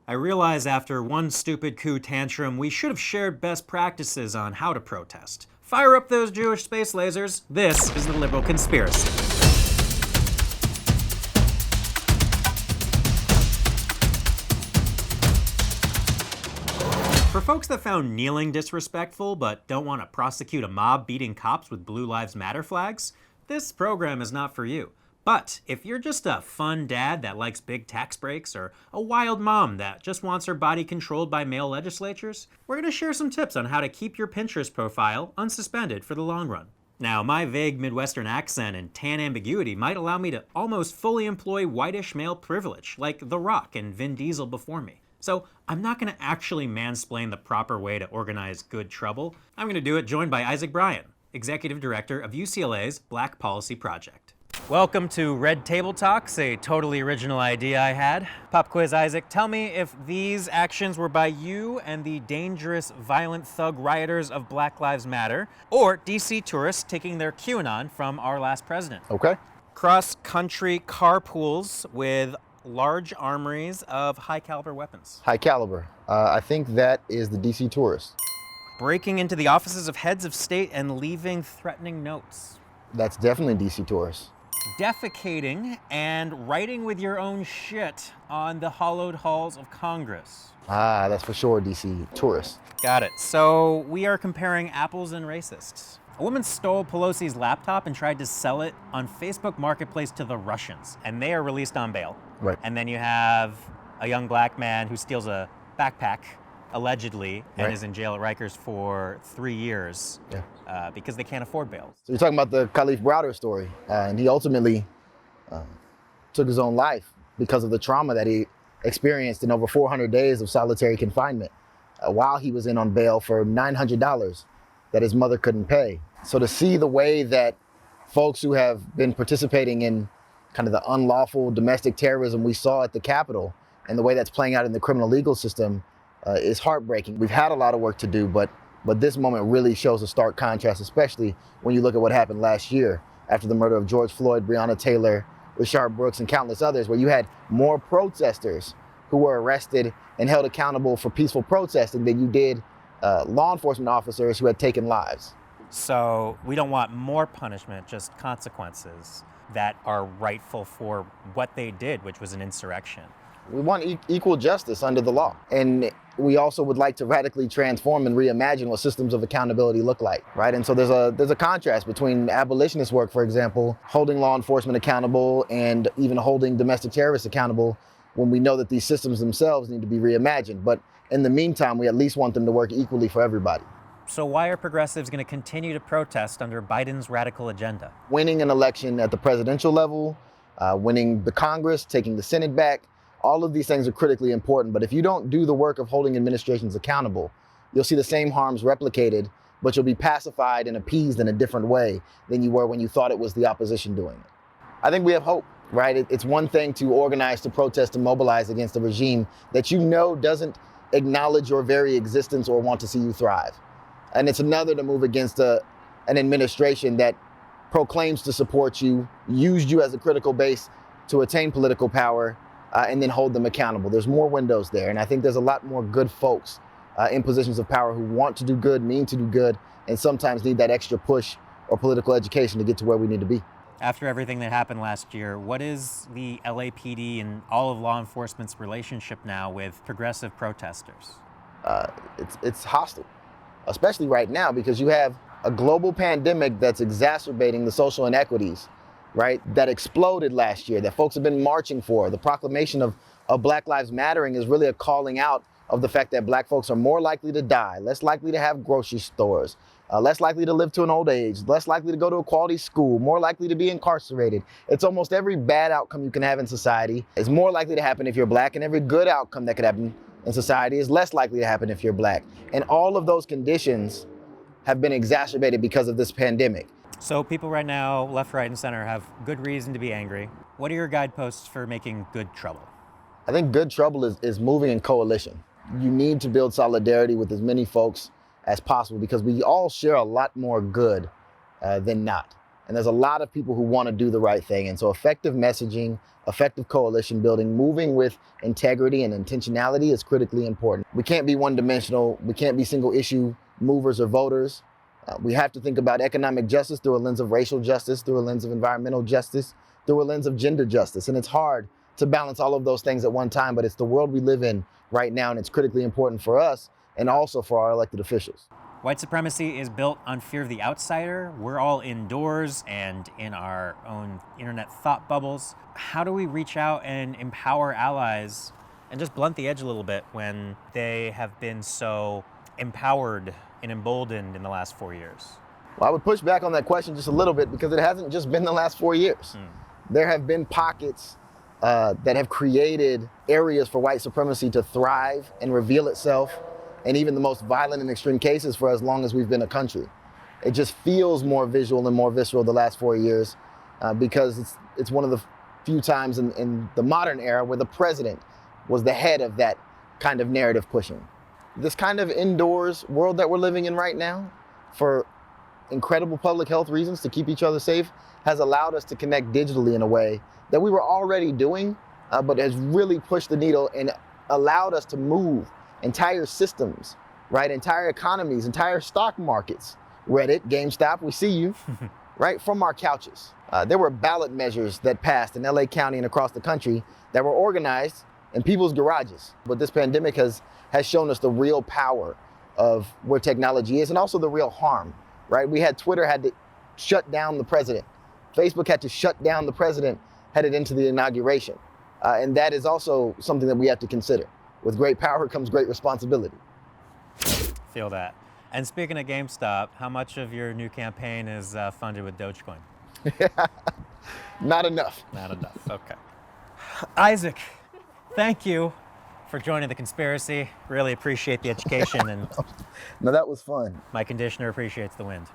I realize after one stupid coup tantrum, we should have shared best practices on how to protest. Fire up those Jewish space lasers. This is the liberal conspiracy. For folks that found kneeling disrespectful but don't want to prosecute a mob beating cops with Blue Lives Matter flags, this program is not for you. But if you're just a fun dad that likes big tax breaks or a wild mom that just wants her body controlled by male legislatures, we're going to share some tips on how to keep your Pinterest profile unsuspended for the long run. Now, my vague Midwestern accent and tan ambiguity might allow me to almost fully employ whitish male privilege, like The Rock and Vin Diesel before me. So I'm not going to actually mansplain the proper way to organize good trouble. I'm going to do it joined by Isaac Bryan, Executive Director of UCLA's Black Policy Project. Welcome to Red Table Talks, a totally original idea I had. Pop quiz, Isaac, tell me if these actions were by you and the dangerous, violent thug rioters of Black Lives Matter, or DC tourists taking their QAnon from our last president. Okay. Cross-country carpools with large armories of high-caliber weapons. High caliber. I think that is the DC tourist. Breaking into the offices of heads of state and leaving threatening notes. That's definitely DC tourist. Defecating and writing with your own shit on the hollowed halls of Congress. Ah, that's for sure DC tourist. Got it. So we are comparing apples and racists. A woman stole Pelosi's laptop and tried to sell it on Facebook Marketplace to the Russians, and they are released on bail. Right. And then you have a young black man who steals a backpack, allegedly, and Right. is in jail at Rikers for 3 years because they can't afford bail. So you're talking about the Khalif Browder story, and he ultimately took his own life because of the trauma that he experienced in over 400 days of solitary confinement while he was in on bail for $900 that his mother couldn't pay. So to see the way that folks who have been participating in kind of the unlawful domestic terrorism we saw at the Capitol and the way that's playing out in the criminal legal system is heartbreaking. We've had a lot of work to do, but this moment really shows a stark contrast, especially when you look at what happened last year after the murder of George Floyd, Breonna Taylor, Rayshard Brooks, and countless others, where you had more protesters who were arrested and held accountable for peaceful protesting than you did law enforcement officers who had taken lives. So we don't want more punishment, just consequences that are rightful for what they did, which was an insurrection. We want equal justice under the law. And we also would like to radically transform and reimagine what systems of accountability look like, right? And so there's a contrast between abolitionist work, for example, holding law enforcement accountable and even holding domestic terrorists accountable when we know that these systems themselves need to be reimagined. But in the meantime, we at least want them to work equally for everybody. So why are progressives going to continue to protest under Biden's radical agenda? Winning an election at the presidential level, winning the Congress, taking the Senate back, all of these things are critically important. But if you don't do the work of holding administrations accountable, you'll see the same harms replicated, but you'll be pacified and appeased in a different way than you were when you thought it was the opposition doing it. I think we have hope, right? It's one thing to organize, to protest, to mobilize against a regime that you know doesn't acknowledge your very existence or want to see you thrive. And it's another to move against an administration that proclaims to support you, used you as a critical base to attain political power, and then hold them accountable. There's more windows there. And I think there's a lot more good folks in positions of power who want to do good, mean to do good, and sometimes need that extra push or political education to get to where we need to be. After everything that happened last year, what is the LAPD and all of law enforcement's relationship now with progressive protesters? It's hostile, especially right now, because you have a global pandemic that's exacerbating the social inequities, right, that exploded last year, that folks have been marching for. The proclamation of Black Lives Mattering is really a calling out of the fact that Black folks are more likely to die, less likely to have grocery stores, less likely to live to an old age, less likely to go to a quality school, more likely to be incarcerated. It's almost every bad outcome you can have in society is more likely to happen if you're Black, and every good outcome that could happen in society is less likely to happen if you're Black. And all of those conditions have been exacerbated because of this pandemic. So people right now, left, right, and center, have good reason to be angry. What are your guideposts for making good trouble? I think good trouble is moving in coalition. You need to build solidarity with as many folks as possible because we all share a lot more good than not. And there's a lot of people who want to do the right thing. And so effective messaging, effective coalition building, moving with integrity and intentionality is critically important. We can't be one-dimensional. We can't be single issue movers or voters. We have to think about economic justice through a lens of racial justice, through a lens of environmental justice, through a lens of gender justice. And it's hard to balance all of those things at one time, but it's the world we live in right now, and it's critically important for us and also for our elected officials. White supremacy is built on fear of the outsider. We're all indoors and in our own internet thought bubbles. How do we reach out and empower allies and just blunt the edge a little bit when they have been so empowered and emboldened in the last 4 years? Well, I would push back on that question just a little bit, because it hasn't just been the last 4 years. There have been pockets that have created areas for white supremacy to thrive and reveal itself, and even the most violent and extreme cases for as long as we've been a country. It just feels more visual and more visceral the last 4 years because it's one of the few times in the modern era where the president was the head of that kind of narrative pushing. This kind of indoors world that we're living in right now, for incredible public health reasons to keep each other safe, has allowed us to connect digitally in a way that we were already doing, but has really pushed the needle and allowed us to move entire systems, right? Entire economies, entire stock markets. Reddit, GameStop, we see you, right? From our couches. There were ballot measures that passed in LA County and across the country that were organized in people's garages. But this pandemic has shown us the real power of where technology is, and also the real harm, right? We had Twitter had to shut down the president. Facebook had to shut down the president headed into the inauguration. And that is also something that we have to consider. With great power comes great responsibility. Feel that. And speaking of GameStop, how much of your new campaign is funded with Dogecoin? Not enough. Not enough, okay. Isaac, thank you for joining the conspiracy. Really appreciate the education, and No, that was fun. my conditioner appreciates the wind.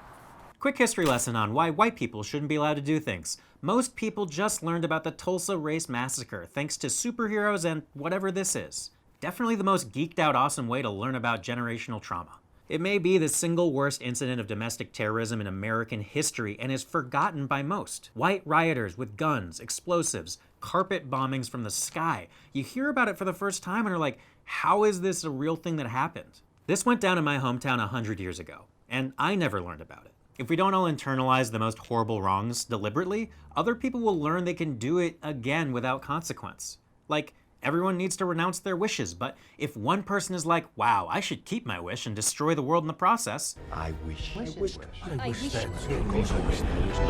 Quick history lesson on why white people shouldn't be allowed to do things. Most people just learned about the Tulsa Race Massacre thanks to superheroes and whatever this is. Definitely the most geeked out awesome way to learn about generational trauma. It may be the single worst incident of domestic terrorism in American history and is forgotten by most. White rioters with guns, explosives, carpet bombings from the sky. You hear about it for the first time and are like, how is this a real thing that happened? This went down in my hometown 100 years ago, and I never learned about it. If we don't all internalize the most horrible wrongs deliberately, other people will learn they can do it again without consequence. Like, everyone needs to renounce their wishes, but if one person is like, wow, I should keep my wish and destroy the world in the process. I wish. I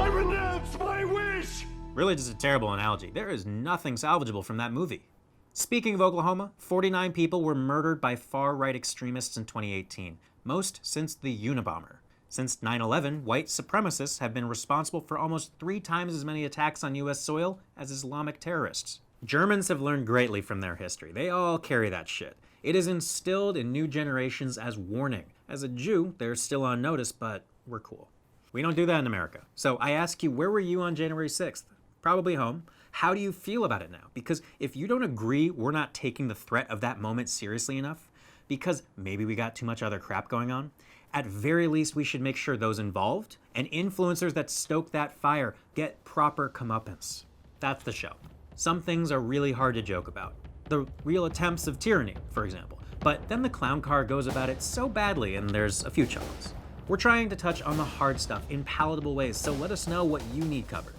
renounce my wish! Really just a terrible analogy. There is nothing salvageable from that movie. Speaking of Oklahoma, 49 people were murdered by far-right extremists in 2018, most since the Unabomber. Since 9/11, white supremacists have been responsible for almost 3 times as many attacks on US soil as Islamic terrorists. Germans have learned greatly from their history. They all carry that shit. It is instilled in new generations as warning. As a Jew, they're still on notice, but we're cool. We don't do that in America. So I ask you, where were you on January 6th? Probably home. How do you feel about it now? Because if you don't agree we're not taking the threat of that moment seriously enough, because maybe we got too much other crap going on, at very least we should make sure those involved and influencers that stoke that fire get proper comeuppance. That's the show. Some things are really hard to joke about. The real attempts of tyranny, for example. But then the clown car goes about it so badly and there's a few chuckles. We're trying to touch on the hard stuff in palatable ways, so let us know what you need covered.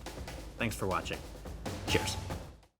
Thanks for watching. Cheers.